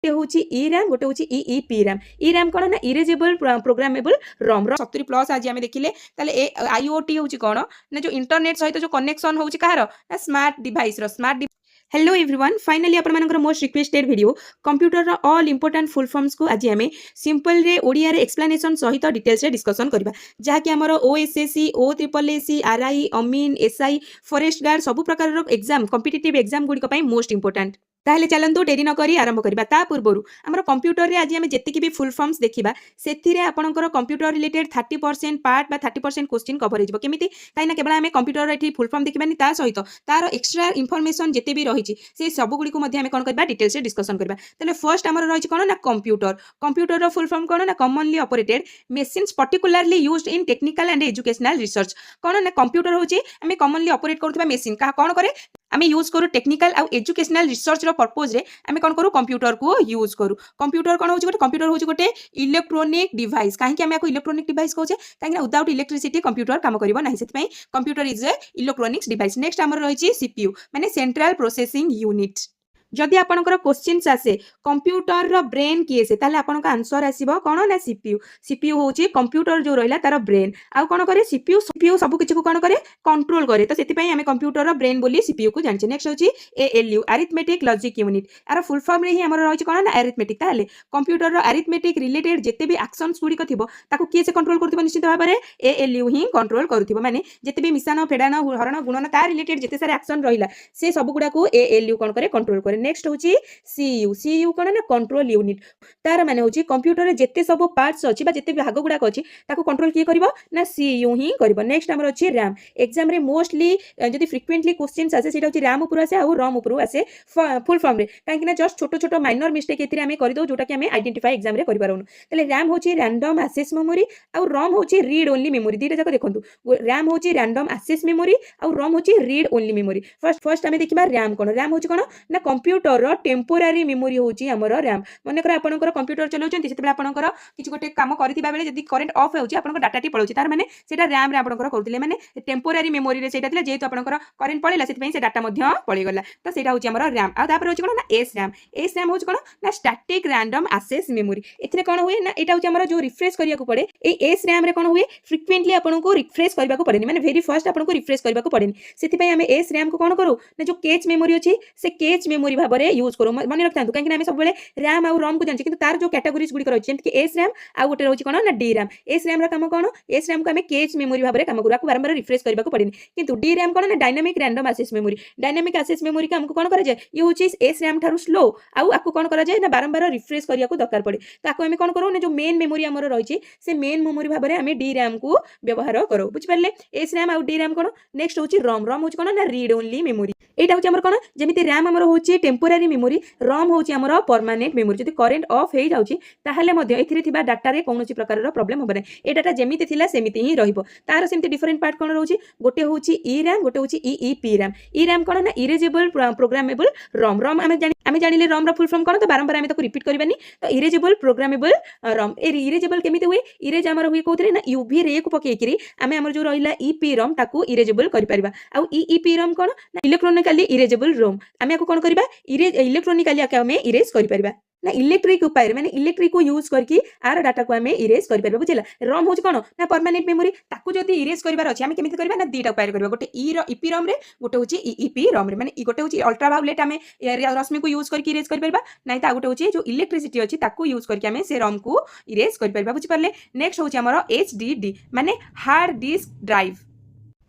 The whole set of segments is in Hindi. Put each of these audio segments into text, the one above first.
गोटे हूँ ई रैम गोटे हूँ ई पी रैम। ई रैम कौन ना इरेजेबल प्रोग्रामेबल रम 70 प्लस आज आम देखिले आईओटी हूँ कौन ना जो इंटरनेट सहित जो कनेक्शन हूँ कहार ना smart device smart. Hello everyone, finally आपनकर most requested video computer all important full forms को आज आम सिंपल रे ओडिया रे एक्सप्लेनेशन सहित डिटेल्स रे डिस्कशन करबा जहाँकि आमर ओएसएससी ओ ट्रिपल एससी आरआई अमीन एसआई फॉरेस्ट गार्ड सब प्रकार एग्जाम कॉम्पिटिटिव एग्जाम गुड़िक मोस्ट इंपोर्टेंट। ताहले चलंतु डेरी न करी आरंभ करबा। ता पूर्वरु हमर कंप्यूटर रे आज हम जेतिकी भी फुल फॉर्म्स देखिबा सेथिरे आपनकर कंप्यूटर रिलेटेड 30% पार्ट बा 30% क्वेश्चन कवर होइजबो। केमिति काइना केवल हम कंप्यूटर रे एठी फुल फॉर्म देखिबानी ता सहित तार एक्स्ट्रा इन्फॉर्मेशन जेते भी रहिछि से सब गुडी को मध्ये हम कोन करबा डिटेल्स रे डिस्कशन करबा। तले फर्स्ट हमर रहिछि कोन ना कंप्यूटर। कंप्यूटर रो फुल फॉर्म कोन ना commonly operated machines particularly used in technical and educational research. कोन ना कंप्यूटर होछि हम कॉमनली ऑपरेट करथबा मशीन का कोन करे आम यूज करूँ टेक्निकल आउ एजुकेशनल रिसर्च पर्पज रे आम कौन करूँ कंप्यूटर को यूज करूँ। कंप्यूटर कौन होचे कंप्यूटर होचे गोटे इलेक्ट्रोनिक डिवाइस। कहीं आम इलेक्ट्रोनिक डिवाइस कहे कहीं विदाउट इलेक्ट्रिसिटी कंप्यूटर काम करिवो नाही, सेति computer is a electronics device. Next आमर रही सीपीयू माने सेंट्रल प्रोसेसिंग यूनिट। जदि आपनकर क्वेश्चंस आसे कंप्यूटर रो ब्रेन किए से ताले आपनका आंसर आसीबो कोन ना सीपीयू। सीपीयू होची कंप्यूटर जो रहिला तार ब्रेन। आउ कोन करे सीपीयू सब किछि को कोन करे कंट्रोल करे। तो सेति पई हमें कंप्यूटर रो ब्रेन बोली सीपीयू को जानचे। नेक्स्ट होची एएलयू अरिथमेटिक लॉजिक यूनिट। आरो फुल फॉर्म रे ही हमर रहिछि कोन ना अरिथमेटिक। ताले कंप्यूटर रो अरिथमेटिक रिलेटेड जेते भी एक्शंस गुडी को थिबो ताको किए से कंट्रोल करथिबो निश्चित भाबरे एएलयू ही कंट्रोल करथिबो। माने जेते भी मिसान फेडान हरण गुणन तार रिलेटेड जेते सारे एक्शन रहिला से सब गुडा को एएलयू कोन करे कंट्रोल करे। नेक्स्ट होची सीयू। सीयू कोन ना कंट्रोल यूनिट। तार माने होची कंप्यूटर रे जेते सब पार्ट्स अछि बा जेते भाग गुडा अछि ताको कंट्रोल की करबो ना सीयू ही करबो। नेक्स्ट हमर अछि रैम। एग्जाम रे मोस्टली जदि फ्रिक्वेंटली क्वेश्चंस आसे सेटा होची रैम ऊपर आसे आ रॉम ऊपर आसे फुल फॉर्म रे काहे ना जस्ट छोटो छोटो माइनर मिस्टेक एथिरे हमें करि दो जोटा कि हमें आइडेंटिफाई एग्जाम रे करि पारोनु। तले रैम होची रैंडम एक्सेस मेमोरी आ रॉम होची रीड ओनली मेमोरी। दीटा जाक देखंतु रैम होची रैंडम एक्सेस मेमोरी आ रॉम होची रीड ओनली मेमोरी। फर्स्ट हमें देखिबा रैम कोन। रैम होची कोन ना कंप्यूटर रो टेम्पोरारी मेमोरी होची हमर रैम। माने कर आपनकर कंप्यूटर चलाउचंती सेते बेला आपनकर किछि गोटे काम करथिबा बेले जदि करंट ऑफ होउची आपनकर डाटा टी पळौची तार माने सेटा रैम रे आपनकर करथिले माने टेम्पोरारी मेमोरी रे सेटा थिला जेहेतु आपनकर करंट पळेला सेति पई से डाटा मध्ये पळी गला। तो सेटा होची हमर रैम। आ तापर होची कोन ना एस रैम। एस रैम होची कोन ना स्टैटिक रैंडम एक्सेस मेमोरी। एथिरे कोन होय ना एटा होची हमर जो रिफ्रेश करिया को पड़े ए एस रैम रे कोन होय फ्रिक्वेंटली आपनको रिफ्रेश करबा को पड़ेनी माने वेरी फर्स्ट आपनको रिफ्रेश करबा को पड़ेनी। सेति पई हमें एस रैम को कोन करू ना जो कैच मेमोरी अछि से कैच मेमोरी भाबरे यूज करू। मन रखतांतु काहे कि आमे सब बेले रैम आ रॉम को जानछि किंतु तार जो कैटेगोरीज गुडी रहछि जेंति कि एस रैम आ गोटे रहछि कोन ना डी रैम। एस रैम रा काम कोन एस रैम को हमें कैच मेमोरी भाबरे काम करू, आको बारंबार रिफ्रेश करबा को पड़ेनी। किंतु डी रैम कोन ना dynamic random access memory. Dynamic access memory का हमको कोन करे जे ये होछि एस रैम थारु स्लो आ आको कोन करा जे ना बारंबार रिफ्रेश करिया को दरकार पड़े। तो आको हमें कोन करू ना जो मेन मेमोरी हमर रहछि से मेन मेमोरी भाबरे हमें डी रैम को व्यवहार करू। बुझ पारले एस रैम आ डी रैम कोन। नेक्स्ट होछि रॉम। रॉम होछि कोन ना रीड ओनली मेमोरी। एटा होछि हमर कोन जेमिति रैम हमर होछि टेम्पोरारी मेमोरी रॉम होछि हमर परमानेंट मेमोरी। जदि करंट ऑफ हे जाउछि ताहले मध्ये एथिरे थिबा डाटा रे कोनोसी प्रकार रो प्रॉब्लम होबे नै। ए डाटा जेमिति थिला सेमिति ही रहिबो। तार सेमिति डिफरेंट पार्ट कोन रहउछि गोटे होछि ई रैम गोटे होछि ई पी रैम। ई रैम कोन ना इरेजेबल प्रोग्रामेबल रॉम। रॉम आमे जानिले रॉम रो फुल फॉर्म कोन तो बारंबार आमे ताको रिपीट करबानी। तो इरेजेबल प्रोग्रामेबल रॉम। ए इरेजेबल केमिति हुए इरेज हमर हुए कोथरे ना यूवी रे को पके किरी आमे हमर जो रहिला ई पी रॉम ताको इरेजेबल करि परिबा। आ ई पी रॉम कोन ना इलेक्ट्रोनिकली इरेजेबल रॉम। आमे को कोन करबा इलेक्ट्रोनिकली आके हमें इरेज करि परिबा ना इलेक्ट्रिक उपाय माने इलेक्ट्रिक को यूज करके आर डाटा को हमें इरेज कर परबा। बुझिला रॉम होच कोन ना परमानेंट मेमोरी ताको जदी इरेज करबार अछि हमें केमिति करबा ना दीटा उपाय करबा। गोटे ईपी रॉम रे गोटे होची ईपी रॉम रे माने गोटे होची अल्ट्रावायोलेट हमें रश्मि को यूज करके इरेज कर परबा नै ता गोटे होची जो इलेक्ट्रिसिटी अछि ताको यूज करके हमें से रॉम को इरेज कर परबा। बुझि पारले नेक्स्ट होची हमर एचडीडी माने हार्ड डिस्क ड्राइव।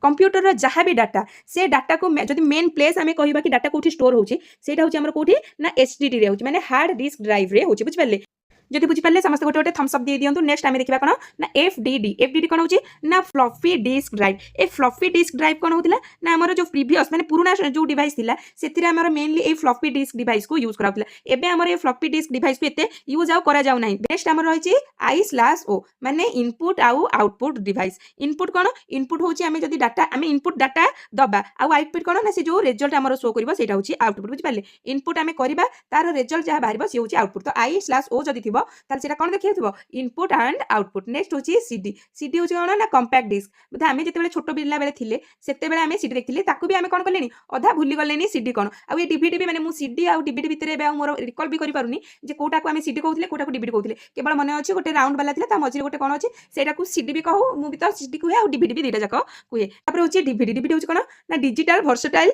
कंप्यूटर जहाँ भी डाटा से डाटा को जदि मेन प्लेस आमे कहिबा कि डाटा कोठी स्टोर होची सेटा होची हमर कोठी ना एचडीडी रे होची माने हार्ड डिस्क ड्राइव रे होची। बुझ पारले जदि बुझी पारले समस्त गोटे गोटे थम्स अप दे दियंतु। नेक्स्ट आमे देखिबा कोन ना एफडीडी। एफडीडी कोन होची ना फ्लॉपी डिस्क ड्राइव। ए फ्लॉपी डिस्क ड्राइव कोन होतिला ना हमर जो प्रीवियस माने पुराना जो डिवाइस थिला सेतिरे हमर मेनली ए फ्लॉपी डिस्क डिवाइस को यूज कराउतिला। एबे हमर ए फ्लॉपी डिस्क डिवाइस को एते यूज आउ करा जाउ नाही। नेक्स्ट हमर रहिची आई/ओ माने इनपुट आउ आउटपुट डिवाइस। इनपुट कोन इनपुट होची हमें जदि डाटा हमें इनपुट डाटा दबा आउ आउटपुट कोन ना से जो रिजल्ट हमर शो करबो सेटा होची आउटपुट। बुझि पारले इनपुट हमें करबा तार रिजल्ट जहा बाहरबो से होची आउटपुट। तो आई/ओ जदि थिबो ताले सेटा कोन देखियथबो इनपुट एंड आउटपुट नेक्स्ट होची सीडी सीडी होची कोन ना कॉम्पैक्ट डिस्क बोधे आमे जेते बेले छोटो बिल्ला बेले थिले सेते बेले आमे सीडी देखथिले ताकू भी आमे कोन करलेनी अधा भूली गलेनी सीडी कोन आ ये डीवीडी भी माने मु सीडी आ डीवीडी भितरे बे मोर रिकॉल भी करि पारुनी जे कोटा को आमे सीडी कहउथिले कोटा को डीवीडी कहउथिले केवल मने अछि गोटे राउंड वाला थिला ता मझिरे गोटे कोन अछि सेटा को सीडी भी कहू मु भी तो सीडी कुहे आ डीवीडी भी दीटा जाक कुहे तापर होची डीवीडी डीवीडी होची कोन ना डिजिटल वर्सटाइल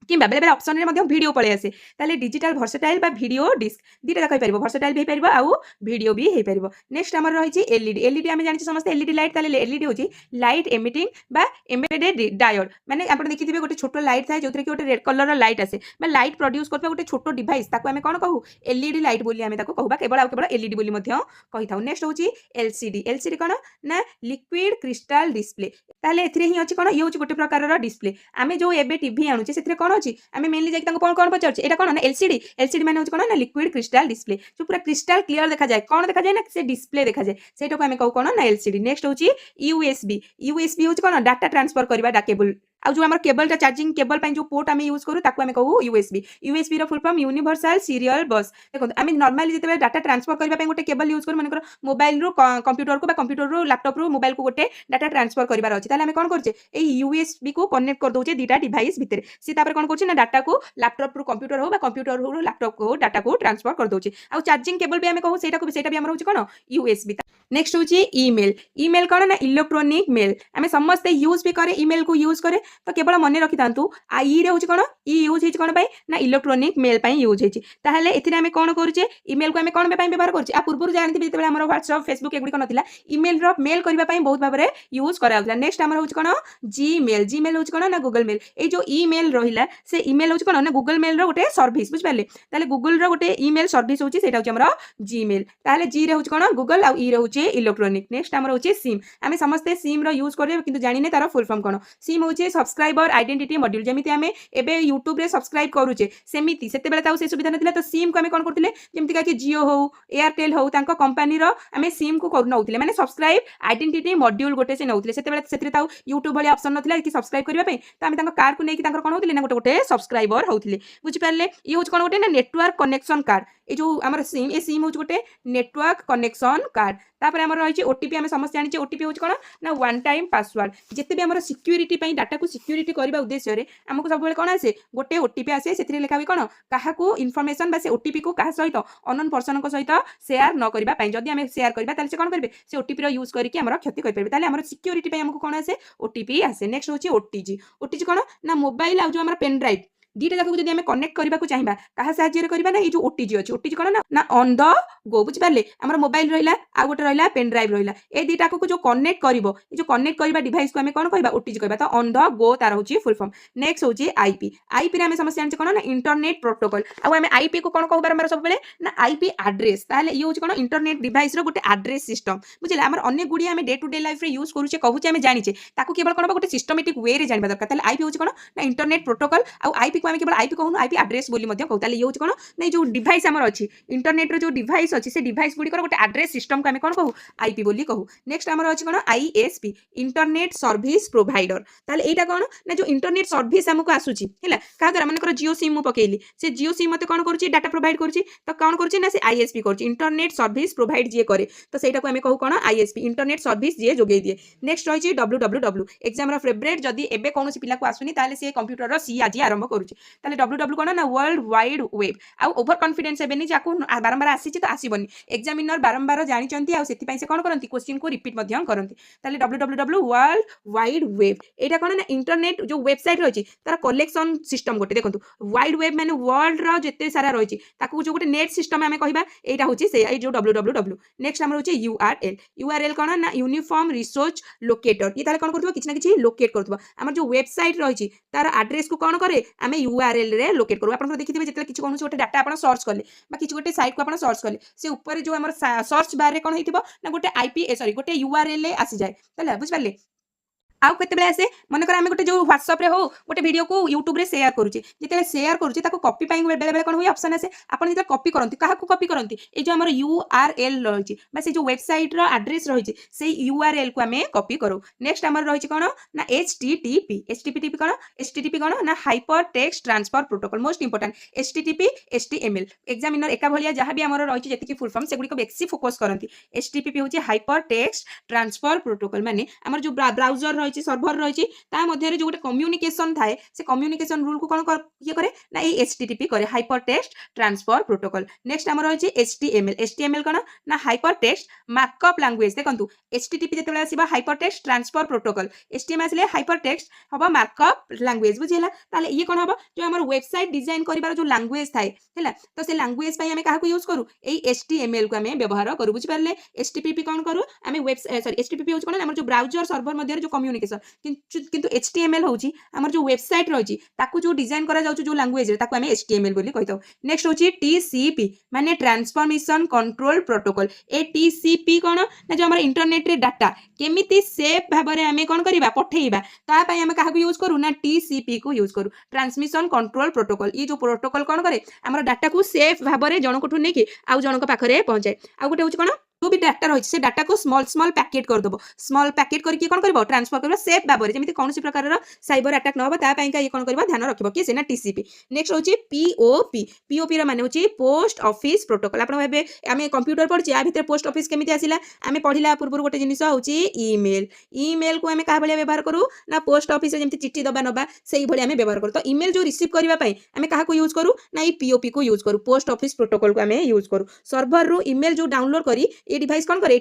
किंबा बेले बेले ऑप्शन रे मध्यम वीडियो पळे आसे ताले डिजिटल वर्सटाइल बा वीडियो डिस्क दीटा जाक पारिबो वर्सटाइल भी पारिबो आउ वीडियो भी हे पारिबो नेक्स्ट हमर रहिछि एलईडी एलईडी आमे जानि समस्त एलईडी लाइट ताले एलईडी होछि लाइट एमिटिंग बा एम्बेडेड डायोड माने आपण देखिथिबे गोटे छोटो लाइट थाए जोथरे कि गोटे रेड कलर रो लाइट आसे बा लाइट प्रोड्यूस करबा गोटे छोटो डिवाइस ताको आमे कोन कहू एलईडी लाइट बोली आमे ताको कहबा केवल एलईडी बोली मध्य कहिथाउ नेक्स्ट होछि एलसीडी एलसीडी कोन ना लिक्विड क्रिस्टल डिस्प्ले ताले एथरे ही अछि कोन ये होछि गोटे प्रकार रो डिस्प्ले आमे जो एबे टीवी आनुचे सेथरे कोन अछि आमे मेनली जाकि ताको कोन पचारछि एटा कोन ना एलसीडी एलसीडी माने होछि कोन ना लिक्विड क्रिस्टल डिस्प्ले जो पूरा क्रिस्टल क्लियर देखा जाय कोन देखा जाय ना से डिस्प्ले देखा जाय सेटा को आमे कहू कोन ना एलसीडी नेक्स्ट होछि यूएसबी यूएसबी होछि कोन डाटा ट्रांसफर करबा डा केबल आ जो हमर केबल टा चार्जिंग केबल पय जो पोर्ट आमे यूज करू ताको आमे कहू यूएसबी यूएसबी रो full form universal serial bus देखो आमे नॉर्मली जेते डाटा ट्रांसफर करबा पय गोटे केबल यूज करू माने मोबाइल रो कंप्यूटर को बा कंप्यूटर रो लैपटॉप रो मोबाइल को गोटे डाटा ट्रांसफर करबार अछि ताले आमे कोन करछे ए यूएसबी को कनेक्ट कर दोचे दीटा डिवाइस भितर सी तापर कोन करछि ना डाटा को लैपटॉप रो कंप्यूटर हो बा कंप्यूटर रो लैपटॉप को डाटा को ट्रांसफर कर दोचे आ चार्जिंग केबल भी आमे कहू सेटा भी हमर होछि कोन यूएसबी नेक्स्ट होछि ईमेल ईमेल कोन ना इलेक्ट्रॉनिक मेल आमे समस्त यूज भी करे ईमेल को यूज करे तो केवल मन रखि तांतु आ ई रे होछि कोन ई यूज हेछि कोन पय ना इलेक्ट्रॉनिक मेल पय यूज हेछि ताहले एथिरे आमे कोन करूचे ईमेल को आमे कोन पय व्यवहार करछि आ पूर्वरु जानथि बेले हमर WhatsApp Facebook एगुडी कोन नथिला ईमेल रो मेल करबा पय बहुत भाबरे यूज कराउला नेक्स्ट हमर होछि कोन जीमेल जीमेल होछि कोन ना गूगल मेल ए जो ईमेल रहिला से ईमेल होछि कोन ना गूगल मेल रो गोटे सर्विस बुझ पाले ताले गूगल रो गोटे ईमेल सर्विस होछि सेटा होछि हमर जीमेल ताहले जी रे होछि कोन गूगल आ ई रे होछि इलेक्ट्रॉनिक नेक्स्ट हमर होछि सिम आमे समस्त सिम रो यूज करबे किंतु जानिने तार फुल फॉर्म कोन सिम होछि सब्सक्राइबर आइडेंटिटी मॉड्यूल जेमिति आमे एबे YouTube रे सब्सक्राइब करूचे सेमिति सेते बेले ताउ से सुविधा नथिला तो सिम को आमे कोन करथिले जेमिति का कि जियो हो एयरटेल हो तांको कंपनी रो आमे सिम को कर नउथिले माने सब्सक्राइब आइडेंटिटी मॉड्यूल गोटे से नउथिले सेते बेले सेते ताउ YouTube वाली ऑप्शन नथिला कि सब्सक्राइब करबा पे तो आमे तांको कार्ड को नै कि तांकर कोन होथिले ना गोटे गोटे सब्सक्राइबर होथिले बुझि पारले ई होछ कोन गोटे ना नेटवर्क कनेक्शन कार्ड ए जो हमर सिम ए सिम होछ गोटे नेटवर्क कनेक्शन कार्ड तापर हमर रहिछि ओटीपी आमे समस्त जानि ओटीपी होछ कोन ना वन टाइम पासवर्ड जेते भी हमर सिक्योरिटी पई डाटा को सिक्योरिटी करबा उद्देश्य रे हमको सब बेले कोन आसे गोटे ओटीपी आसे सेथिरे लेखा भी कोन काहा को इन्फॉर्मेशन बा से ओटीपी को काहा सहित अननोन पर्सन को सहित शेयर न करबा पई जदी आमे शेयर करबा ताले से कोन करबे से ओटीपी रो यूज करिके हमर क्षति कर परबे ताले हमर सिक्योरिटी पई हमको कोन आसे ओटीपी आसे नेक्स्ट होछि ओटीजी ओटीजी कोन ना मोबाइल आ जो हमर पेन ड्राइव दीटा जाक जदी आमे कनेक्ट करबा को चाहिबा काहा साहाଯ୍य करबा ना ए जो ओटीजी अछि ओटीजी कोन ना ऑन द गो बुझ पाले हमर मोबाइल रहिला आ गोटे रहिला पेन ड्राइव रहिला ए दीटा को जो कनेक्ट करिवो ए जो कनेक्ट करबा डिवाइस को आमे कोन कहबा ओटीजी कहबा तो ऑन द गो तार होछि फुल फॉर्म नेक्स्ट होछि आईपी आईपी रे आमे समस्या जानछि कोन ना इंटरनेट प्रोटोकॉल आ आमे आईपी को कोन कहबार हमर सब बेले ना आईपी एड्रेस ताले ई होछि कोन इंटरनेट डिवाइस रो गोटे एड्रेस सिस्टम बुझिला हमर अन्य गुडी आमे डे टू डे लाइफ रे यूज करूचे कहूचे आमे जानिचे ताकू केवल कोन गोटे सिस्टमैटिक वे रे जानबा दरकार ताले आईपी होछि कोन ना इंटरनेट प्रोटोकॉल आ आईपी को आमे केवल आईपी कहू आईपी एड्रेस बोली मध्य कहू ताले ई होछि कोन ना जो डिवाइस हमर अछि इंटरनेट रो जो डिवाइस अछि से डिवाइस गुडी गोटे एड्रेस सिस्टम को आमे कोन कहू आईपी बोली कहू नेक्स्ट हमर अछि कोन आईएसपी इंटरनेट सर्विस प्रोवाइडर ताले एटा कोन ना जो इंटरनेट सर्विस हमको आसुची हैला का द्वारा मन कर जियो सिम मु पकेली से जियो सिम मते कोन करूची डाटा प्रोवाइड करूची तो कोन करूची ना से आईएसपी करूची इंटरनेट सर्विस प्रोवाइड जे करे तो सेटा को आमे कहू कोन आईएसपी इंटरनेट सर्विस जे जोगै दिए नेक्स्ट रहिची www एग्जाम रो फेवरेट जदी एबे कोनोसी पिला को आसुनी ताले से कंप्यूटर रो सी आजि आरंभ करूची ताले www कोन ना वर्ल्ड वाइड वेब आ ओवर कॉन्फिडेंस हेबेनी जाको बारंबार आसीची तो आसीबनी एग्जामिनर बारंबार जानिचंती आ सेति पई से कोन करंती क्वेश्चन को रिपीट मध्यम करंती ताले www वर्ल्ड वाइड वेब एटा कोन ना इंटरनेट जो वेबसाइट रहिची तार कलेक्शन सिस्टम गोटे देखंतु वाइड वेब माने वर्ल्ड रो जते सारा रहिची ताकू जो गोटे नेट सिस्टम आमे कहबा एटा होची से ए जो www नेक्स्ट हमर होची यूआरएल कोन ना यूनिफॉर्म रिसोर्च लोकेटर ये ताले कोन करथबो किछ ना किछ लोकेट करथबो हमर जो वेबसाइट रहिची तार एड्रेस को कोन करे आमे यूआरएल रे लोकेट करू आपन देखिथिबे जते किछ कोन गोटे डाटा आपन सर्च करले बा किछ गोटे साइट को आपन सर्च करले से ऊपर जो हमर सर्च बार रे कोन हेतिबो ना गोटे आईपी सॉरी गोटे यूआरएल आसी जाय तले बुझ पाले आउ केतेबेले आसे मनकर आम गोटे जो व्हाट्सएप रे हो गोटे वीडियो को यूट्यूब रे शेयर करूचे जिते शेयर करूचे ताको कॉपी पाई बेले बेले कौन हुए ऑप्शन आसे आपण जो कॉपी करती क्या कॉपी करती ये जो आम URL रही से जो वेबसाइट रो एड्रेस रही से URL को आम कॉपी करूँ नेक्स्ट आम रही कौन ना HTTP कौन ना hyper text transfer protocol most important HTTP HTML examiner एका भलिया जहाँ भी आम रही जी फुल फॉर्म सेगुड़ी बेसी फोकस करती HTTP हूँ हाइपर टेक्स्ट ट्रांसफर प्रोटोकॉल माने आम जो ब्राउजर रही सर्भर रही मध्य जो गोटे कम्युनिकेशन थाए से कम्युनिकेशन रूल को कौन ये करे ना ये HTTP करे hyper text transfer protocol next आम रही HTML कौन ना हाइपर टेक्स्ट मार्कअप लैंग्वेज देखो HTTP जिते आसो hyper text transfer protocol HTML आसले हाइपर टेक्स्ट हम मार्कअप लैंग्वेज बुझीला ताले ये कौन हम जो आम वेबसाइट डिजाइन कर जो लैंग्वेज थाए तो से लैंग्वेज आम क्या यूज करूँ ये HTML को आम व्यवहार करूँ बुझिपारे HTTP कौन करूँ आम सॉरी HTTP हूँ कौन आम जो ब्राउजर सर्भर मध्य जो कम्युनिकेशन किंतु HTML हूँ आम जो वेबसाइट रही जो डिजाइन करा जाउछु जो लैंग्वेज रे ताको आम HTML बोली कहितो नेक्स्ट हूँ TCP माने ट्रांसफॉर्मेशन कंट्रोल प्रोटोकॉल ए TCP कौन ना जो आम इंटरनेट रे डाटा केमिति सेफ भाव में आम कौन करवा पठेबा तापाई आम क्या यूज करूँ ना TCP को यूज करूँ ट्रांसमिशन कंट्रोल प्रोटोकॉल ये जो प्रोटोकॉल कौन करे आम डाटा को सेफ भाव में जनकठू नहीं आउ जनक पाखरे पहुंचाए आउ गोटे हूँ कौन जो भी डाटा रही है डाटा को स्मॉल पैकेट करदेव स्मॉल पैकेट करके कौन कर ट्रांसफर कर सेफ भाव में जमी कौन प्रकार साइबर अटैक न होगा ये कौन कर ध्यान रखिए किए से TCP नेक्स्ट हूँ POP माने हूँ पोस्ट ऑफिस प्रोटोकॉल आप भावे आम कंप्यूटर पढ़े या भितर पोस्ट ऑफिस केमी आसला आम पढ़ला पूर्व गोटे जिनिस हूँ ईमेल को आम क्या व्यवहार करूँ ना पोस्ट ऑफिस जमी चिठी दबा नवा से आम व्यवहार करूँ तो ईमेल जो रिसीव करने आम क्या यूज करूँ ना ये POP को यूज करूँ पोस्ट ऑफिस प्रोटोकॉल को आम यूज करूँ सर्भर रू ईमेल जो डाउनलोड करी ये डिवाइस कौन करे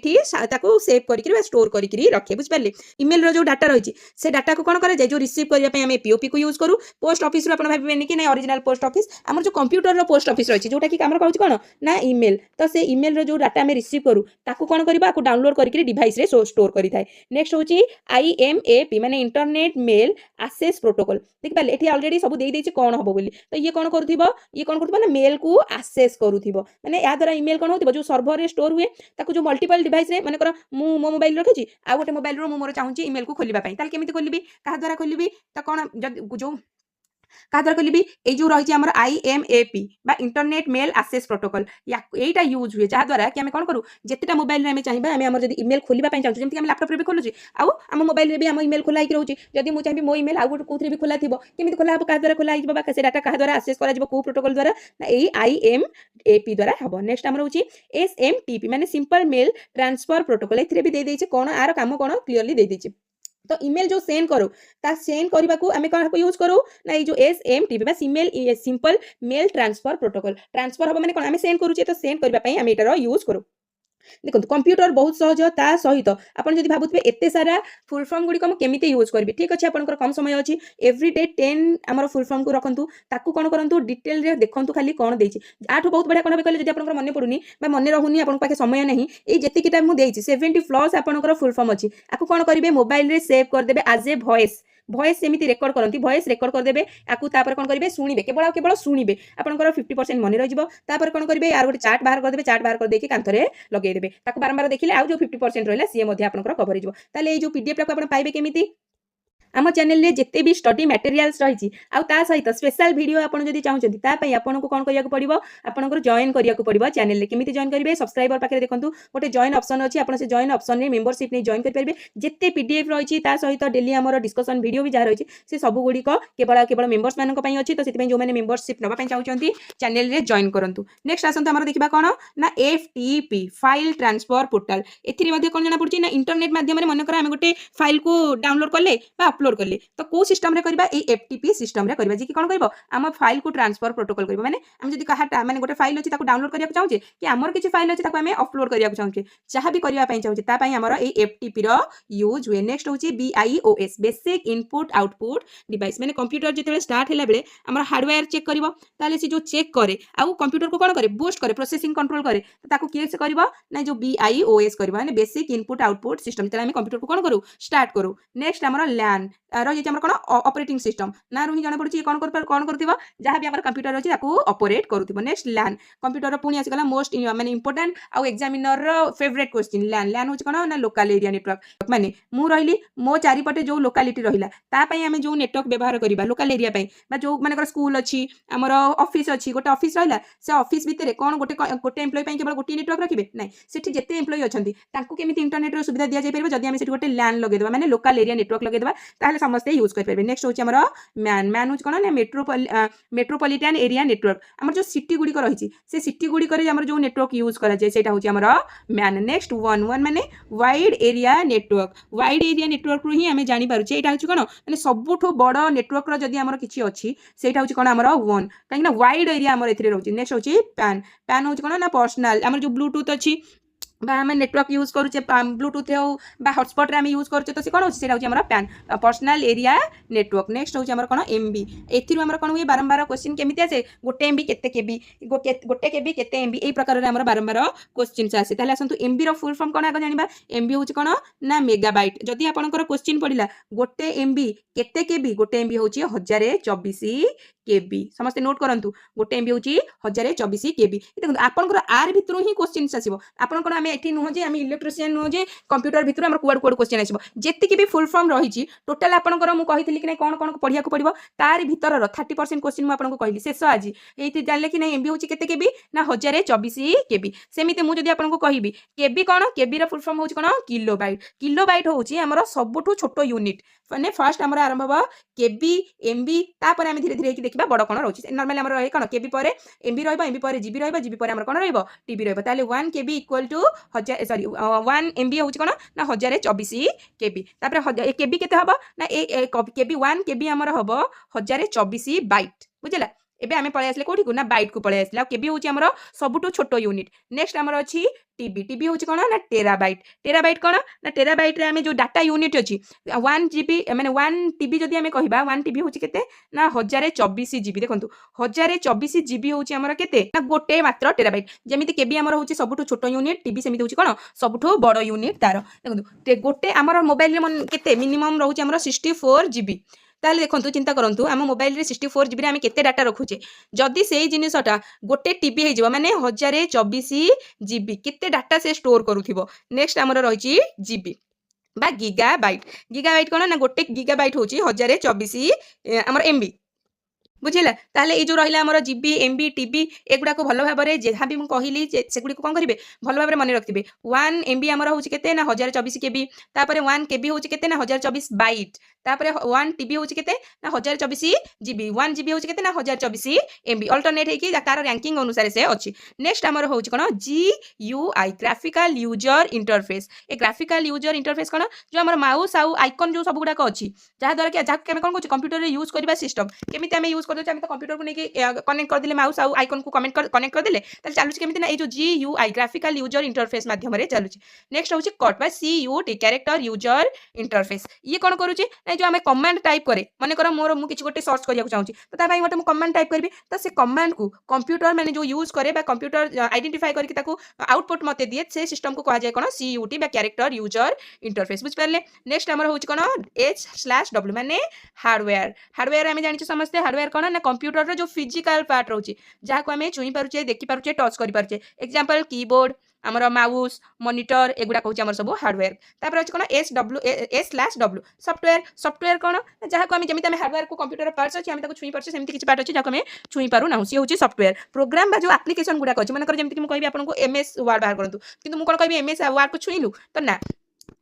सेव करके स्टोर करके रखे बुझिपारे ईमेल रो जो डाटा रही से डाटा को कौन करे जो रिसीव करने आम POP को यूज करूँ पोस्ट ऑफिस रू भावेनि कि ना ओरिजिनल पोस्ट ऑफिस आम जो कंप्यूटर रो पोस्ट ऑफिस रही जोटा कि आम कहूँ कौन ना ईमेल तो से ईमेल रो जो डाटा आम रिसीव करूँ ताकू कौन करबा डाउनलोड करके डिवाइस रे स्टोर करि थाए नेक्स्ट हूँ IMAP माने इंटरनेट मेल एक्सेस प्रोटोकॉल देखिपारे ये ऑलरेडी सब दे देछि कौन हम बोली तो ये कौन करूँ ना मेल को एक्सेस करूथिबो माने या द्वारा ईमेल कौन होथिबो जो सर्भर रे स्टोर हुए ताकू जो मल्टीपल डिवाइस रे माने कर मो मोबाइल रखी आ गोटे मोबाइल रो मोर चाहूँ ईमेल को खोलिबा पई ताल केमिति खोलिबी कहा द्वारा खोलिबी तो कौन जो क्या द्वारा खोलिबी ये जो रही है IMAP बा इंटरनेट मेल एक्सेस प्रोटोकॉल यहीटा यूज हुए जहाँ द्वारा कि आम कौन करूँ जितेटा मोबाइल में चाहिए आम जब ईमेल खोलने चाहिए जमीन आम लैपटॉप भी खोलुचे आम मोबाइल भी आम ईमेल खोला रोचे जब मुझे चाहिए मो ईमेल आउ गोटे कौन भी खोला थी केमी खोला हम क्या द्वारा खोला से डाटा क्या द्वारा एक्सेस कर प्रोटोकॉल द्वारा IMAP द्वारा हम नेक्स्ट आम रोचे SMTP माने सिंपल मेल ट्रांसफर प्रोटोकॉल ए भी दे कौन आर काम कौन क्लीयरली दे तो ईमेल जो सेंड करो ता सेंड करने को आम कौन यूज करूँ ना ये जो SMTP simple mail transfer protocol transfer हम मैंने कौन आम सेंड करूचे तो सेंड करने आम यार यूज करूँ देखो कंप्यूटर बहुत सहज ता सहित आपन जदि भाबुतबे एते सारा फुल फॉर्म गुडी को केमिते यूज करबी ठीक अछि आपनकर कम समय अछि एवरीडे 10 हमर फुल फॉर्म को रखंतु ताकू कोन करंतु डिटेल रे देखंतु खाली कोन देछि आठो बहुत बढ़िया कोन कहले जदि आपनकर मने पडुनी बा मने रहउनी आपन पाखे समय नहीं ए जति किटा मु देछि 70 प्लस आपनकर फुल फॉर्म अछि आकू कोन करिवे मोबाइल रे सेव कर देबे एज ए वॉइस सेमिति रेकॉर्ड करती वॉइस रेकॉर्ड कर देबे आकू तापर कोन करिवे सुनिबे केवल सुनिबे आपनकर 50% मने रह जिवो तापर कोन करिवे यार गोटे चार्ट बाहर कर देबे चार्ट बाहर कर देके कांथरे लगे देबे ताकू बारंबार देखिले आ जो 50% रहला सी मध्ये आपनकर कवर हिजो ताले ए जो PDF ला आपण पाइबे केमिति आम चैनल रे जिते भी स्टडी मटेरियल्स रही सहित स्पेशल वीडियो आपन जदि चाहूचंती तापई आपन को कोन करिया को पड़िबो आपनकर जॉइन करिया को पड़िबो चैनल रे केमिति जॉइन करिवे सब्सक्राइबर पाखे देखंतु गोटे जॉइन ऑप्शन अछि आपन से जॉइन ऑप्शन रे मेंबरशिप नै जॉइन कर परिबे जिते PDF रही सहित डेली हमर डिस्कशन वीडियो भी जहा रही से सब गुडी को केवल मेंबर्स मानन को पई अछि तो सितपई जो माने मेंबरशिप नबा पई चाहूचंती चैनल रे जॉइन करंतु नेक्स्ट आसंत हमर देखिबा कोन ना FTP फाइल ट्रांसफर पोर्टल एथिरे मध्ये कोन जणा पड़छि ना इंटरनेट माध्यम रे मन कर हम गोटे फाइल को डाउनलोड करले बा अपलोड करले तो को सिस्टम रे करबा ए FTP सिस्टम रे करबा जे कि कोन करबो हम फाइल को ट्रांसफर प्रोटोकॉल करबो माने हम जदि कहा माने गोटे फाइल अछि ताको डाउनलोड करिया चाहूचे कि हमर किछि फाइल अछि ताको हमें अपलोड करिया चाहूचे जहां भी करिया पई चाहूचे ता पई हमर ए FTP रो यूज हुए नेक्स्ट होची BIOS basic input output device माने कंप्यूटर जेते स्टार्ट हैला बेले हमर हार्डवेयर चेक करबो ताले से जो चेक करे आ कंप्यूटर को कोन करे बूस्ट करे प्रोसेसिंग कंट्रोल करे ताको के से करबो ना जो BIOS करबो माने बेसिक इनपुट आउटपुट सिस्टम तले हम कंप्यूटर को कोन करू स्टार्ट करू नेक्स्ट हमर LAN रही आम कौन ऑपरेटिंग सिस्टम ना रू ही जना पड़ी कौन कर जहाँ भी आम कंप्यूटर अच्छी ऑपरेट करूँ नेक्स्ट लैन कंप्यूटर पुणी आसीगला मोस्ट माने इंपोर्टेंट आउ एग्जामिनर फेवरेट क्वेश्चन लैन लैन हूँ कौन ना लोकल एरिया नेटवर्क माने मु रही मो चारिपटे जो लोकालिटी रहा तापाई आम जो नेटवर्क व्यवहार करवा लोकल एरिया जो मानकर स्कूल अच्छी आमर ऑफिस अच्छी गोटे ऑफिस रहा से ऑफिस भितर कौन गोटे गोटे एम्प्लॉय केवल गोटे नेटवर्क रखिए ना सेठी जेते एम्प्लॉय अच्छा केमी इंटरनेट सुविधा दि जाए जब आम गोटे लैन लगेदेवा माने लोकल एरिया नेटवर्क लगेदेवा ताहले समस्ते यूज करेंगे नेक्स्ट हूँ आमर मैन हूँ कौन ना मेट्रोपॉलिटन एरिया नेटवर्क आमर जो सिटी गुड़िक रही से सिटी गुड़िक जो नेटवर्क यूज कराए से आमर मैन नेक्स्ट वन माने वाइड एरिया नेटवर्क रू ही आम जापर यहाँ हूँ कौन मैंने सबुठ बड़ नेटवर्क जदि आमर किसी अच्छी से हूँ कौन आमर वन कहीं वाइड एरिया आमर ए रोचे नेक्स्ट हूँ पैन हूँ कौन ना पर्सनाल आमर जो ब्लूटूथ अच्छी आम नेटवर्क यूज करुचे ब्लूटूथ हो हॉटस्पॉट आम यूज करुचे तो कौन होता है pan personal area network next हूँ कौन एमबी एम कौन हुए बारंबार क्वेश्चन केमी आसे गोटे एमबी केते केबी गोटे केबी केते एमबी यही प्रकार आम बारंबार क्वेश्चन आसे ताहले आसतु एमबी रो फुल फॉर्म कौन आगे जानिबा एमबी हूँ कौन ना मेगाबाइट जदि आपनकर क्वेश्चन पड़िला गोटे एमबी केते केबी गोटे एमबी हूँ 1024 केबी समस्ते नोट करंतु गोटे एमबी हूँ 1024 केबी देखो आपनकर आर भितर ही क्वेश्चन आसीबो आपन कोन आमे एठी नुह जे आमे इलेक्ट्रिशियन नुह जे कंप्यूटर भितर हमर कुआड कुआड क्वेश्चन आसीबो जेति भी फुल फॉर्म रही टोटल आपनकर मु कहितली कि नै कोन कोन पढिया को पड़िबो तार भितर 30% क्वेश्चन मु आपनको कहली शेष आज एति जानले कि नै एमबी हूँ केते केबी ना 1024 केबी सेमिते मु जदि आपनको कहिबी केबी कोन केबी रा फुल फॉर्म होची कोन किलोबाइट होची हमर सबुठु छोटो यूनिट माने फर्स्ट हमर आरंभ हो केबी एमबी तापर आमे धीरे धीरे देखिबा बड़ कोन रहउची नॉर्मली हमर रहे कोन केबी परे एमबी रहइबो एमबी परे जीबी रहइबो जीबी परे हमर कोन रहइबो टीबी रहइबो ताले 1 केबी इक्वल टू 1 एमबी होची कोन ना 1024 केबी तापर केबी केते हबो ना केबी 1 केबी हमर हबो 1024 बाइट बुझला एबे आमे पळे आसले कोठी को ना बाइट को पळे आसला केबी होची हमर सबुटो छोटो यूनिट नेक्स्ट हमर अछि टीबी होची कोन ना टेराबाइट कोन ना टेराबाइट रे आमे जो डाटा यूनिट अछि 1 जीबी माने 1 टीबी जदि आमे कहिबा 1 टीबी होची केते ना 1024 जीबी देखंतु 1024 जीबी होची हमर केते ना गोटे मात्र टेराबाइट जेमिति केबी हमर होची सबुठो छोटो यूनिट टीबी सेमिति होची कोन सबुठो बड़ यूनिट तार देखंतु गोटे हमर मोबाइल रे केते मिनिमम रहउची हमर 64 जीबी ताले देखंतु चिंता करंतु आम मोबाइल रे 64 जीबी रे आमे केते डाटा रखुचे जदि सेही जिनिसटा गोटे टीबी हे जिवो माने 1024 जीबी केते डाटा से स्टोर करूथिबो नेक्स्ट हमर रहिची जीबी बा गीगाबाइट कोन ना गोटे गीगाबाइट होची 1024 हमर एमबी बुझेला ताले ए जो रहिला हमर जीबी एमबी टीबी एगुडा को भलो भाबरे जेहा भी मु कहिली सेगुडी को कोन करिवे भलो भाबरे मने रखथिबे 1 एमबी हमर होची केते ना 1024 केबी तापरे 1 केबी होची केते ना 1024 बाइट तापरे 1 टीबी होची केते ना 1024 जीबी 1 जीबी होची केते ना 1024 एमबी अल्टरनेट हे कि तार रैंकिंग अनुसार से अछि नेक्स्ट हमर होची कोन जीयूआई ग्राफिकल यूजर इंटरफेस ए ग्राफिकल यूजर इंटरफेस कोन जो हमर माउस आउ आइकन जो सब गुडा को अछि जहा द्वारा कि जहा के कोन कोच कंप्यूटर रे यूज करबा सिस्टम केमिति हम यूज कर तो कंप्यूटर को लेके कनेक्ट कर दिले माउस आउ आइकन को कनेक्ट कर दिले ताले चालुची केमिति ना ए जो जीयूआई ग्राफिकल यूजर इंटरफेस माध्यम रे चालुची नेक्स्ट होची कट बा सीयूटी कैरेक्टर यूजर इंटरफेस ये कोन करूची ना जो हमें कमांड टाइप करे माने कर मोर मु किछि गोटे सर्च करिया चाहूची तो ता भाई गोटे मु कमांड टाइप करबी तो से कमांड को कंप्यूटर माने जो यूज करे बा कंप्यूटर आइडेंटिफाई करके ताको आउटपुट मते दिए से सिस्टम को कहा जाय कोन सीयूटी बा कैरेक्टर यूजर इंटरफेस बुझ परले नेक्स्ट हमर होची कोन H/W माने हार्डवेयर हमें जानि समझते हार्डवेयर कोन ना कंप्यूटर रो जो फिजिकल पार्ट रहउची जहा को हमें छुई पारुचे देखि पारुचे टच करि पारुचे एग्जांपल कीबोर्ड हमर माउस मॉनिटर एगुडा कहूँ आम सब हार्डवेयर तापर अच्छे कौन S/W सॉफ्टवेयर कौन जहाँ को जमी आम हार्डवेयर को कंप्यूटर पार्ट्स अच्छे आम छुई पार्चे सेमती किसी पार्ट अच्छे जहाँ आम छुई पारू ना सी हूँ सॉफ्टवेयर प्रोग्राम जो एप्लिकेशन गुड़ाक अच्छे मन जमी मुझे आपको MS वर्ड बाहर करूँ कि मुझे कौन कह MS वर्ड को छुईलु तो ना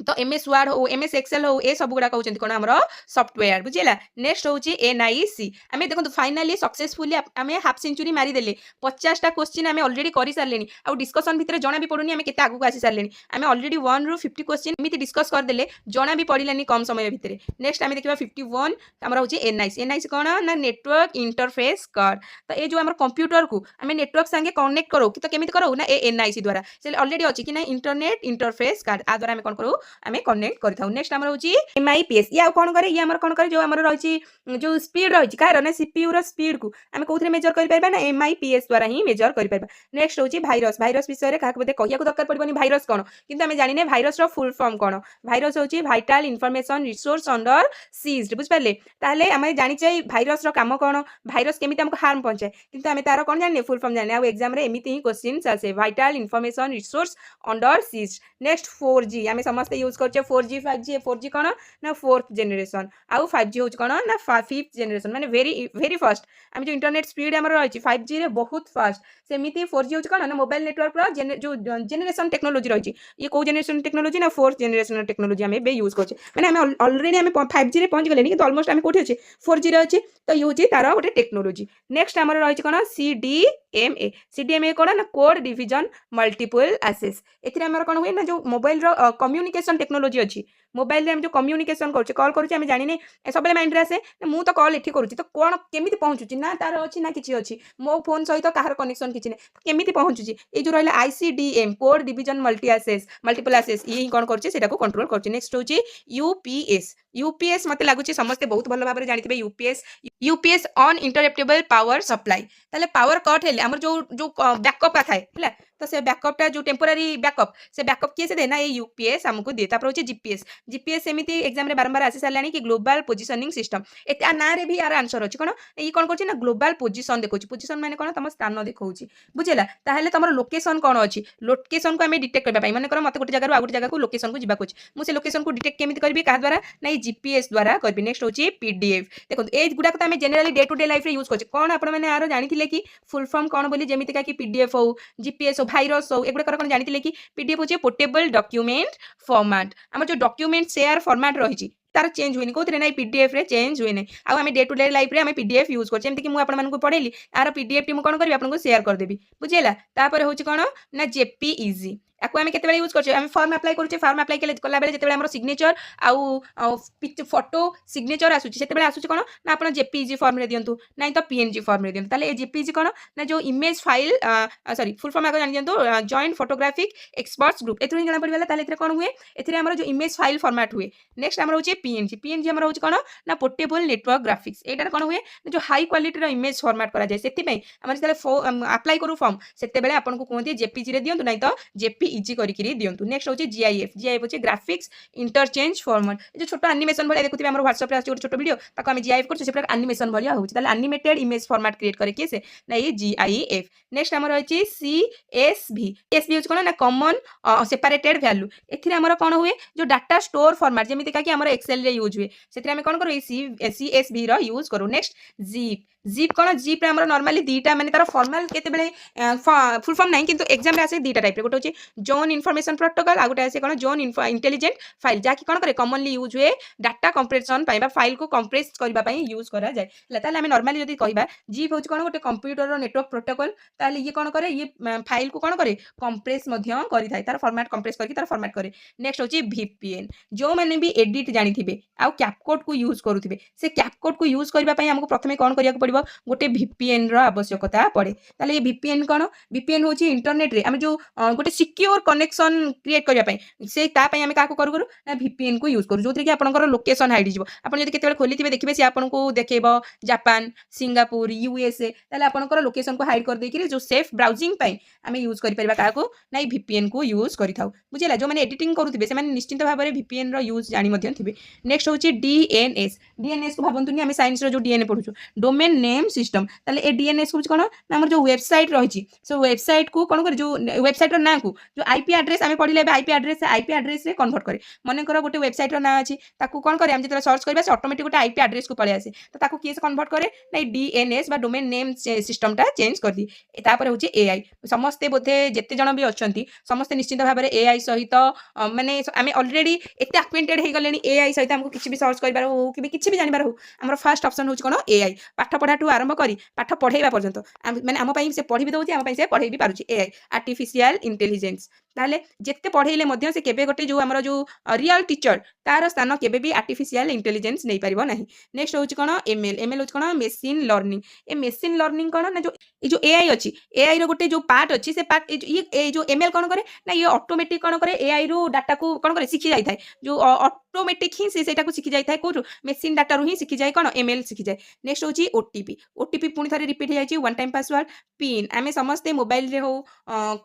तो MS वर्ड हो MS एक्सेल हो ए सब गुड़ा कहते कौन आम सॉफ्टवेयर बुझेगा नेक्स्ट हूँ NIC आम देखो फाइनाली सक्सेसफुली आम हाफ सेंचुरी मारिदेले 50टा क्वेश्चन आम अलरेडी कर सारे आउ डिस्कसन भितर जना भी पड़ूनी आम केते आगू आसी सारे आम अलरेडी 1 रू 50 क्वेश्चन एमती डिस्कस करदे जना भी पड़ानी कम समय भितर नेक्स्ट आम देखा 51 आम हूँ NIC कौन ना नेटवर्क इंटरफेस कार्ड तो ये जो आम कंप्यूटर को आम नेटवर्क संगे कनेक्ट करो कि तो केमी करो ना NIC द्वारा से अलरेडी अच्छी कि ना इंटरनेट इंटरफेस कार्ड आ द्वारा आम कौन करूँ आम कनेक्ट करेक्ट नेक्स्ट आम हूँ MIPS ये कौन करे ये कौन करे जो आम रही जो स्पीड रही कह ना CPU स्पीड को आम कौन मेजर करें ना MIPS द्वारा ही मेजर करें नेक्स्ट हूँ भाइरस भाइरस विषय में क्या कहूँ दरकार पड़ोनी भाइरस कौन किंतु आम जाने भाइरस फुल फॉर्म कौन भाइरस हूँ vital information resource under seized बुझिपारे ताहले आम जाचे भाइरस काम कौन भाइरस केमी आमको हार्म पहुंचाए किंतु आम तार कौन जाने फुल फॉर्म जाने आउ एग्जाम रे एमती ही क्वेश्चन आसे vital information resource under siege next 4G आम समस्त यूज करछे 4G 5G 4G कौन ना 4th जनरेशन आउ 5G हूँ कौन ना 5th जनरेशन माने वेरी फास्ट आम जो इंटरनेट स्पीड आम रही 5G रे बहुत फास्ट सेमती 4G हूँ कौन ना मोबाइल नेटवर्क जो जनरेशन टेक्नोलॉजी रही ये कौ जनरेशन टेक्नोलॉजी ना 4th जनरेशन टेक्नोलॉजी आम यूज करछे माने आम ऑलरेडी आम 5G रे पहुंच गले कि ऑलमोस्ट आम कोठी अच्छे 4G रे अच्छे तो ये हूँ तार गोटे टेक्नोलॉजी नेक्स्ट आम रही कौन CDMA कौन ना कोड डिविजन मल्टीपल एक्सेस एम कौन हुए ना जो मोबाइल कम्युनिकेशन टेक्नोलॉजी अच्छी मोबाइल रे हम जो कम्युनिकेशन करछे कॉल करछे हम जानिने सब माइंड रे आसे मु तो कॉल एठी करूची तो कोन केमिति पहुंचुची ना तार अछि ना किछि अछि मो फोन सहित कहार कनेक्शन किछि नै केमिति पहुंचुची ए जो रहला ICDM code division multiple access ये कोन करछे सेटा को कंट्रोल करछे नेक्स्ट होची UPS मते लागुची समस्त बहुत भलो भाबरे जानिथिबे UPS ऑन इंटरप्टेबल पावर सप्लाई ताले पावर कट हेले हमर जो बैकअप का थाए हला तो से बैकअपटा जो टेम्पोरारी बैकअप से बैकअप किए से देना ये UPS हमको दे तापर होची GPS सेमिति एग्जाम रे बारंबार आसी सालानी कि ग्लोबल पोजिशनिंग सिस्टम एता ना रे भी यार आंसर अछि कोन ई कोन करछि ना ग्लोबल पोजिशन देखौछि पोजिशन माने कोन तम स्थान देखौछि बुझेला ताहेले तमर लोकेशन कोन अछि लोकेशन को हमें डिटेक्ट करबा पई माने कर मते गोटे जगह आ गोटे जगह को लोकेशन को जिबा कोछि मु से लोकेशन को डिटेक्ट केमिति करबी का द्वारा ना GPS द्वारा करबी नेक्स्ट होछि PDF देखो ए गुडा को हमें generally day to day life रे यूज करछि कोन आपण माने आरो जानिथिले कि फुल फॉर्म कोन बोली जेमिति का कि PDF हो GPS हो भाइरस हो एगुडा कोन जानिथिले कि PDF होछि पोर्टेबल डॉक्यूमेंट फॉर्मेट हमर जो डॉक्यूमेंट शेयर फॉर्मेट रही तार चेंज हुए कौन ना PDF रे चेंज हुए आम डे टू डे लाइफ रे आम PDF यूज करछे एमती कि मु आपन मानकु पढेली आर PDF टी मु कोन करबी आपन को शेयर कर देबी बुझेला तापर होछि कोन ना JPEG याको आम केते यूज करछे आम फॉर्म अप्लाई करूछे फॉर्म अप्लाई कला बेले जेते हमर सिग्नेचर आउ फोटो सिग्नेचर आसुछि सेते बेले आसुछि कोन ना आपन JPEG फॉर्म रे दियंतु नाही तो PNG फॉर्म रे दियंतु ताले ए JPEG कोन ना जो image file sorry full form आगे जानि दियंतु जॉइंट फोटोग्राफिक एक्सपर्ट्स ग्रुप एथु जणा पडिबला ताले एथरे कोन हुए एथरे हमर जो इमेज फाइल फॉर्मेट हुए नेक्स्ट हमर होछि PNG हमर होछि कोन ना पोर्टेबल नेटवर्क ग्राफिक्स एटार कोन हुए जो हाई क्वालिटी रो इमेज फॉर्मेट करा जाय सेति पई हमर ताले अप्लाई करू फॉर्म सेते बेले आपन को कोनती JPEG रे दियंतु नाही तो JPEG करिकरी दियंतु नेक्स्ट होछि GIF होछि ग्राफिक्स इंटरचेंज फॉर्मेट जो छोटो एनिमेशन भलिया देखुथिबे हमर WhatsApp रे आछि छोटो वीडियो ताको हम GIF करछु सेपरा एनिमेशन भलिया होछि ताले एनिमेटेड इमेज फॉर्मेट क्रिएट करे के से ना ये GIF नेक्स्ट हमर होछि CSV होछि कोन ना कॉमन सेपरेटेड वैल्यू एथिरे हमर कोन हुए जो डाटा स्टोर फॉर्मेट जेमिति का कि हमर एक्सेल रे यूज हुए सेथिरे हम कोन करू CSV रो यूज करू नेक्स्ट जीप कोन जीप रे हमर नॉर्मली दीटा माने तार फॉर्मल केते बेले फुल फॉर्म नाही किंतु एग्जाम रे आसे दीटा टाइप रे गोटे होछि जोन इन्फॉर्मेशन प्रोटोकॉल आ गोटे आसे कोन जोन इंटेलिजेंट फाइल जाकी कोन करे कॉमनली यूज हुए डाटा कंप्रेशन पाइबा फाइल को कंप्रेस करबा पई यूज करा जाय ताले हम नॉर्मली जदी कहिबा जीप होछि कोन गोटे कंप्यूटर रो नेटवर्क प्रोटोकॉल ताले ये कोन करे ये फाइल को कोन करे कंप्रेस मध्य करि थाय तार फॉर्मेट कंप्रेस करके तार फॉर्मेट करे नेक्स्ट होछि VPN जो माने भी एडिट जानि थिबे आ कैपकोड को यूज करूथिबे से कैपकोड को यूज करबा पई हमको प्रथमे कोन करिया को पड़िबो गोटे VPN रो आवश्यकता पड़े ताले ये VPN कोन VPN होछि इंटरनेट रे हम जो गोटे सिक्योर कनेक्शन क्रिएट करिया पई से ता पई हम का को करू ना VPN को यूज करू जोथि कि आपनकर लोकेशन हाइड जिवो आपन जदि केतेबेले खोलिथिबे देखिबे से आपन को देखेबो जापान सिंगापुर USA ताले आपनकर लोकेशन को हाइड कर दे कि जो सेफ ब्राउजिंग पई हम यूज करि परबा का को ना VPN को यूज करि थाउ बुझिला जो माने एडिटिंग करूथिबे से माने निश्चित भाबरे VPN रो यूज जानि मध्यन थिबे नेक्स्ट होछि DNS को भाबंतुनी हम साइंस रो जो DNA पढुछु डोमेन नेम सिस्टम ताले ए DNS को कोन ना हमर जो वेबसाइट रहिछि सो वेबसाइट को कोन कर जो वेबसाइट रो ना को जो IP एड्रेस हम पढिले IP एड्रेस रे कन्वर्ट करे मने कर गोटे वेबसाइट रो ना अछि ताकू कोन करे हम जेतला सर्च करबा से ऑटोमेटिक गोटे IP एड्रेस को पळे आसे तो ताकू केस कन्वर्ट करे ना DNS बा डोमेन नेम सिस्टम टा चेंज कर दी तापर होछि AI समस्त बोथे जेते जण भी अछंती समस्त निश्चित भाबरे AI सहित माने हम ऑलरेडी एते एक्वेंटेड हे गलेनी AI सहित हमको किछि भी सर्च करबार हो कि किछि भी जानिबार हो हमर फर्स्ट ऑप्शन होछि कोन AI पाठ पढाठू आरंभ करी पाठ पढेबा पर्यंत माने हम पई से पढि भी दउछि हम पई से पढै भी पारुछि AI आर्टिफिशियल इंटेलिजेंस ताले जेते पढ़ेइले मध्य से केबे गोटे जो हमर जो रियल टीचर तार स्थान केबे भी आर्टिफिशियल इंटेलिजेंस नहीं पारिबो नाही। नेक्स्ट होची कोन एमएल होची कोन मशीन लर्निंग। ए मशीन लर्निंग कोन ना जो ये जो एआई अछि एआई रो गोटे जो पार्ट अछि से पार्ट ये जो एमएल कोन करे ना ये ऑटोमेटिक कोन करे एआई रो डाटा को कोन करे सिखि जाय थाए जो ऑटोमेटिक ही से सेटा को सिखि जाय थाए को मशीन डाटा रो ही सिखि जाय कोन एमएल सिखि जाय। नेक्स्ट होची ओटीपी पुनी थारे रिपीट हो जाय वन टाइम पासवर्ड पिन आमे समस्ते मोबाइल रे हो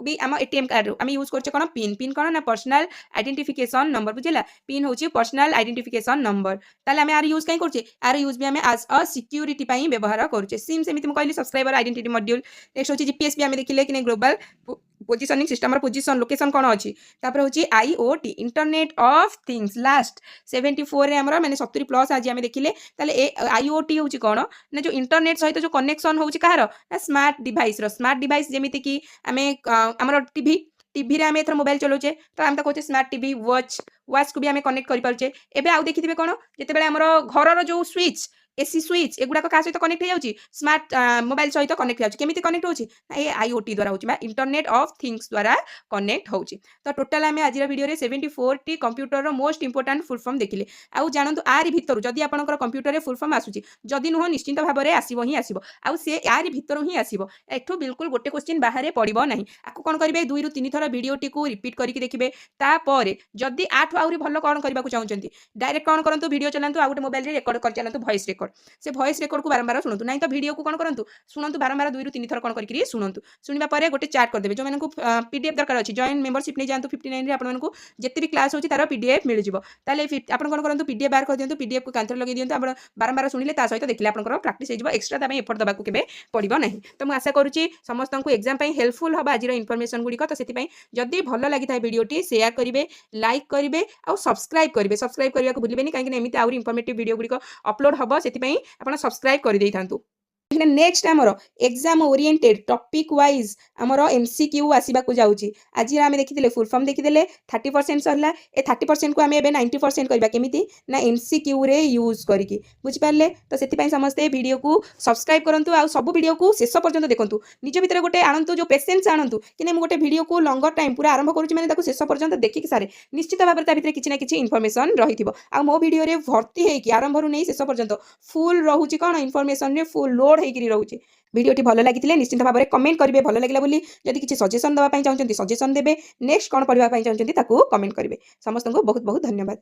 भी आम एटीएम कार्ड आम यूज करछे कोन पिन कोन ना पर्सनल आइडेंटिफिकेशन नंबर बुझिला पिन होची पर्सनल आइडेंटिफिकेशन नंबर ताले आमे आर यूज काई करछे आर यूज भी आमे एज अ सिक्योरिटी पई व्यवहार करछे सिम सेमिति म कहली सब्सक्राइबर आइडेंटिटी मॉड्यूल। नेक्स्ट होची जीपीएस भी आमे देखिले कि global positioning system position location कौन अच्छी तापर हूँ IoT internet of things last 74 रे हमर माने 70+ आज आमे देखिले ताले आईओटी होची कौन ना जो इंटरनेट सहित जो कनेक्शन होची कहार ना स्मार्ट डिवाइस जेमिति कि आमे हमर टीवी रे आमे एथर मोबाइल चलाउचे तो आम कहते स्मार्ट टीवी वॉच को भी आमे कनेक्ट करि पारुचे। एबे आउ देखिथिबे कोन जेतेबेले हमर घरर जो स्विच एसी स्विच एगुड़ाक क्या सहित कनेक्ट हो स्मार्ट मोबाइल सहित कनेक्ट होमि कनेक्ट होची आईओटी द्वारा होची इंटरनेट ऑफ थिंग्स द्वारा कनेक्ट होची। तो टोटाल आम आज video 74 T computer most important full form देखिले आउ जानतु आरि भितर जदि आपनकर कंप्यूटर फुल फॉर्म आसुची जदि नुह निश्चित भाव में आसब ही आसब आउ से यारि भितर ही आसब एठू बिल्कुल गोटे क्वेश्चन बाहर पड़ो ना आपको कौन करेंगे 2 ରୁ 3 थर भिडियोटी को रिपीट करके देखिए तापर जदि आठू आहरी भल कौन करने को चाहते डायरेक्ट कौन करूँ वीडियो चलातु आ गोटे मोबाइल रेकर्ड कर चलातु वॉइस रेकर्ड से वॉइस रेकर्ड को बारंबार शुणु ना तो वीडियो को कौन करूँ शुणु बारंबार 2 ରୁ 3 थर कौन करके शुणु शुणा पर गोटे चार्ट करदे जो मैंने पीडीएफ दरकार अच्छी जॉइन मेंबरशिप नहीं जातु 59 आपको जिते भी क्लास होची तार पीडीएफ मिल जाव ताले आप कौन करूँ पीडीएफ बाहर कर दिखाँ पीडीएफ को कांथर लगे दिखाँ आप बारंबार शुणिले सहित देखिए आपंकर प्राक्टिस हो एक्सट्रा एफर्ट देवाक के पड़ो ना। तो मुझे आशा करुँची समस्त को एग्जाम हेल्पफुल हम आज इनफर्मेशन गुड़िक तो से जदि भल लगी था वीडियोटी शेयर करेंगे लाइक करेंगे और सब्सक्राइब करने को भूलें कहीं एमती आउरी इनफॉर्मेटिव वीडियो गुड़िक अपलोड हम से आप सब्सक्राइब कर दे था। नेक्स्ट आमर एग्जाम ओरिएंटेड टॉपिक वाइज आमर एमसीक्यू आसवाक जाऊँगी आज आम देखी फुल फॉर्म देखीदे 30% सरला ए 30% को आम 90% करवा केमिति ना एमसीक्यू रे यूज करके बुझिपारे। तो से समस्ते वीडियो को सब्सक्राइब करूँ आ सब वीडियो को शेष पर्यंत देखूँ निज भितर गोटे आणतु जो पेसेंस आणतु कि गोटे वीडियो को लंगर टाइम पूरा आरंभ करुँच मैंने शेष पर्यंत देखिक सारे निश्चित भाव में भितर किसी ना कि इनफर्मेशन रही आ मो वीडियो भर्ती होगी आरंभ नहीं शेष पर्यंत फुल रोचे कौन इनफर्मेशन फुल लोड होगी रोचे। वीडियोटी भल लगी निश्चित भाव में कमेंट करेंगे भल लगे बोली जदि किसी सजेशन देवाई चाहते सजेशन देवे नेक्स्ट कौन पढ़ाई चाहते कमेंट करेंगे। समस्त को बहुत बहुत धन्यवाद।